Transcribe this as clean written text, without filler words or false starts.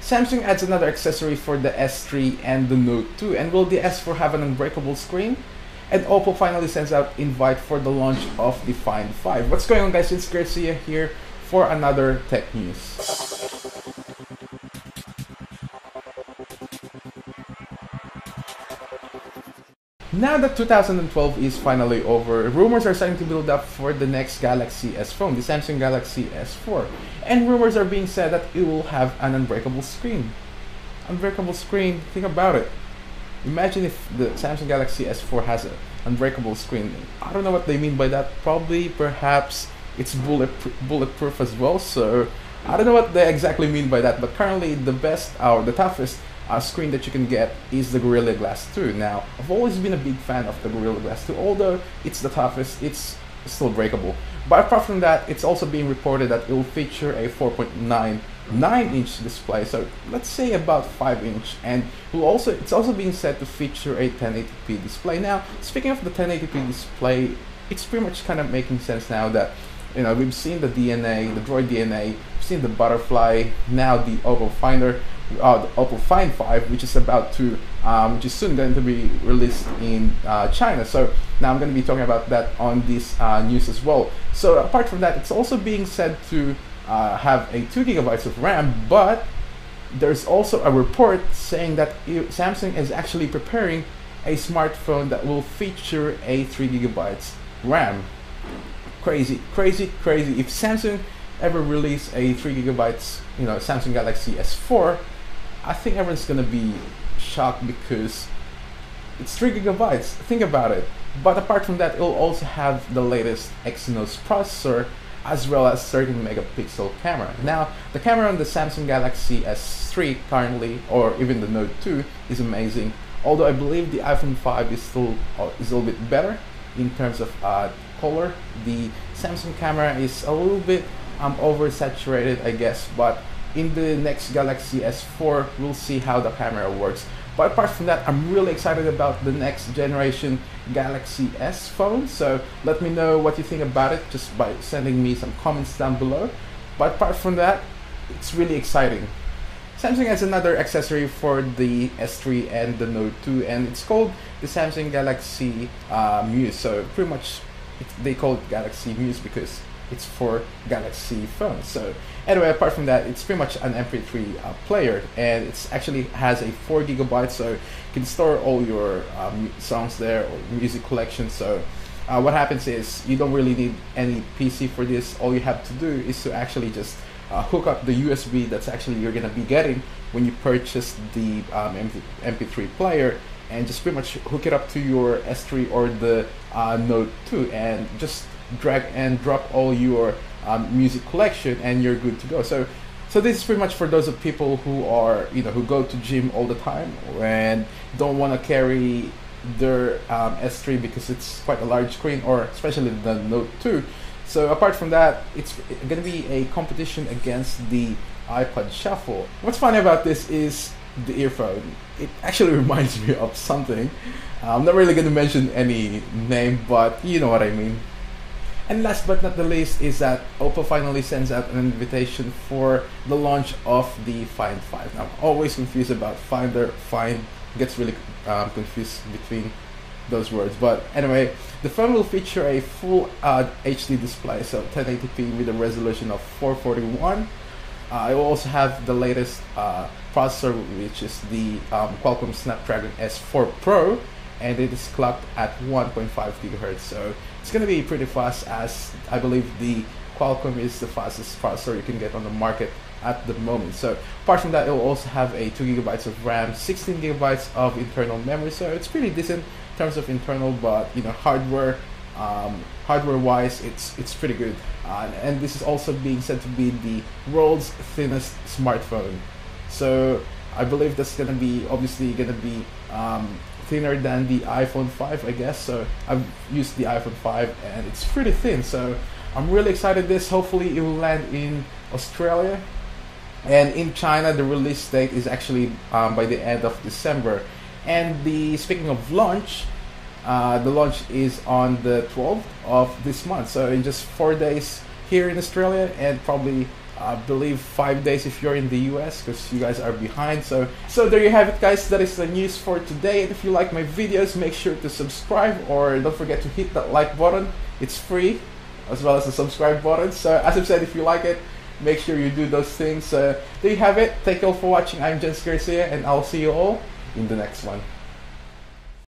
Samsung adds another accessory for the S3 and the Note 2, and will the S4 have an unbreakable screen? And Oppo finally sends out invite for the launch of the Find 5. What's going on, guys? It's Garcia here for another tech news. Now that 2012 is finally over, rumors are starting to build up for the next Galaxy S phone, the Samsung Galaxy S4. And rumors are being said that it will have an unbreakable screen. Unbreakable screen, think about it. Imagine if the Samsung Galaxy S4 has an unbreakable screen. I don't know what they mean by that. Probably, perhaps, it's bulletproof as well. So I don't know what they exactly mean by that. But currently, the best or the toughest screen that you can get is the Gorilla Glass 2. Now, I've always been a big fan of the Gorilla Glass 2. Although it's the toughest, it's still breakable. But apart from that, it's also being reported that it will feature a 4.99-inch display, so let's say about 5-inch, and it's also being said to feature a 1080p display. Now, speaking of the 1080p display, it's pretty much kind of making sense now that, you know, we've seen the DNA, the Droid DNA, we've seen the Butterfly, now the Oppo Finder, the Oppo Find 5, which is about to, which is soon going to be released in China. So now I'm going to be talking about that on this news as well. So apart from that, it's also being said to have a 2 gigabytes of RAM, but there's also a report saying that Samsung is actually preparing a smartphone that will feature a 3 gigabytes RAM. Crazy, crazy, crazy. If Samsung ever release a 3 gigabytes, you know, Samsung Galaxy S4, I think everyone's gonna be shocked because it's 3 gigabytes. Think about it. But apart from that, it will also have the latest Exynos processor as well as 13 megapixel camera. Now, the camera on the Samsung Galaxy S3 currently, or even the Note 2, is amazing. Although I believe the iPhone 5 is still a little bit better in terms of color. The Samsung camera is a little bit oversaturated, I guess, but in the next Galaxy S4 we'll see how the camera works. But apart from that, I'm really excited about the next generation Galaxy S phone, so let me know what you think about it just by sending me some comments down below. But apart from that, it's really exciting. Samsung has another accessory for the S3 and the Note 2, and it's called the Samsung Galaxy Muse. So pretty much they call it Galaxy Muse because it's for Galaxy phones. So anyway, apart from that, it's pretty much an MP3 player, and it actually has a 4 gigabytes, so you can store all your songs there or music collection. So what happens is you don't really need any PC for this. All you have to do is to actually just hook up the USB that's actually you're gonna be getting when you purchase the MP3 player, and just pretty much hook it up to your S3 or the Note 2, and just drag and drop all your music collection, and you're good to go. So this is pretty much for those of people who are, you know, who go to gym all the time and don't want to carry their S3 because it's quite a large screen, or especially the Note 2. So apart from that, it's going to be a competition against the iPod Shuffle. What's funny about this is the earphone. It actually reminds me of something. I'm not really going to mention any name, but you know what I mean. And last but not the least is that Oppo finally sends out an invitation for the launch of the Find 5. Now, I'm always confused about Finder, Find, gets really confused between those words. But anyway, the phone will feature a full HD display, so 1080p with a resolution of 441. It will also have the latest processor, which is the Qualcomm Snapdragon S4 Pro, and it is clocked at 1.5 gigahertz. So it's going to be pretty fast, as I believe the Qualcomm is the fastest processor you can get on the market at the moment. So apart from that, it will also have a 2 gigabytes of RAM, 16 gigabytes of internal memory. So it's pretty decent in terms of internal, but you know, hardware wise, it's pretty good. And this is also being said to be the world's thinnest smartphone. So I believe that's gonna be obviously gonna be thinner than the iPhone 5, I guess. So I've used the iPhone 5 and it's pretty thin. So I'm really excited this. Hopefully it will land in Australia, and in China the release date is actually by the end of December. And speaking of launch, the launch is on the 12th of this month, so in just 4 days here in Australia, and probably I believe 5 days if you're in the US, because you guys are behind. So there you have it, guys. That is the news for today. And if you like my videos, make sure to subscribe, or don't forget to hit that like button. It's free, as well as the subscribe button. So as I've said, if you like it, make sure you do those things. There you have it. Thank you all for watching. I'm Jens Garcia, and I'll see you all in the next one.